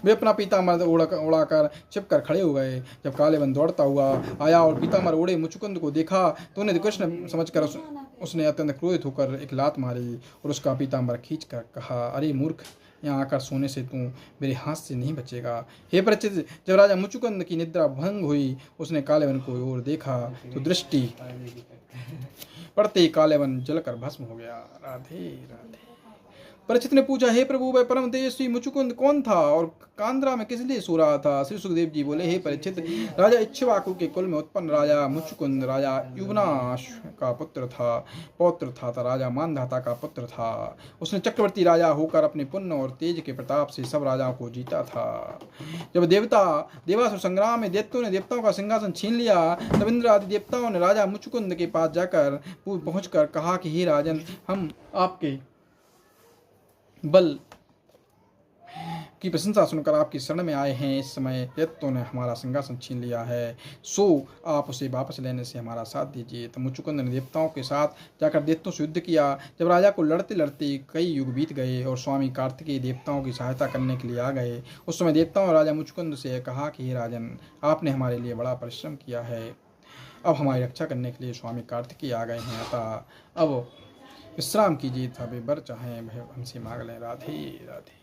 वे अपना पीताम्बर उड़ाकर छिपकर खड़े हो गए। जब कालेवन दौड़ता हुआ आया और पीताम्बर उड़े मुचुकुंद को देखा तो उन्हें कृष्ण समझकर उसने अत्यंत क्रोधित होकर एक लात मारी और उसका पीताम्बर खींचकर कहा, अरे मूर्ख, यहाँ आकर सोने से तू मेरे हाथ से नहीं बचेगा। हे परीक्षित, जब राजा मुचुकुंद की निद्रा भंग हुई उसने कालेवन को ओर देखा तो दृष्टि पड़ते ही कालेवन जलकर भस्म हो गया। राधे राधे। परीक्षित ने पूछा, हे प्रभु, वह परम तेजस्वी मुचुकुंद कौन था और कांद्रा में किस लिए सो रहा था? श्री सुखदेव जी बोले, हे परीक्षित, राजा इक्ष्वाकु के कुल में उत्पन्न राजा मुचुकुंद राजा युवनाश का पुत्र था, पौत्र था, राजा मानधाता का पुत्र था। उसने चक्रवर्ती राजा होकर अपने पुण्य और तेज के प्रताप से सब राजाओं को जीता था। जब देवासुर संग्राम में दैत्यों ने देवताओं का सिंहासन छीन लिया तब इंद्र आदि देवताओं ने राजा मुचुकुंद के पास जाकर पहुंचकर कहा कि हे राजन, हम आपके बल की प्रशंसा सुनकर आपकी शरण में आए हैं। इस समय दैत्यों ने हमारा सिंहासन छीन लिया है, सो आप उसे वापस लेने से हमारा साथ दीजिए। तो मुचुकुंद ने देवताओं के साथ जाकर दैत्यों से युद्ध किया। जब राजा को लड़ते लड़ते कई युग बीत गए और स्वामी कार्तिकेय देवताओं की सहायता करने के लिए आ गए, उस समय देवताओं ने राजा मुचुकुंद से कहा कि हे राजन, आपने हमारे लिए बड़ा परिश्रम किया है, अब हमारी रक्षा करने के लिए स्वामी कार्तिकेय आ गए हैं, अतः अब विश्राम कीजिए, तथा वे वर चाहें वह हमसे मांग लें। राधे राधे।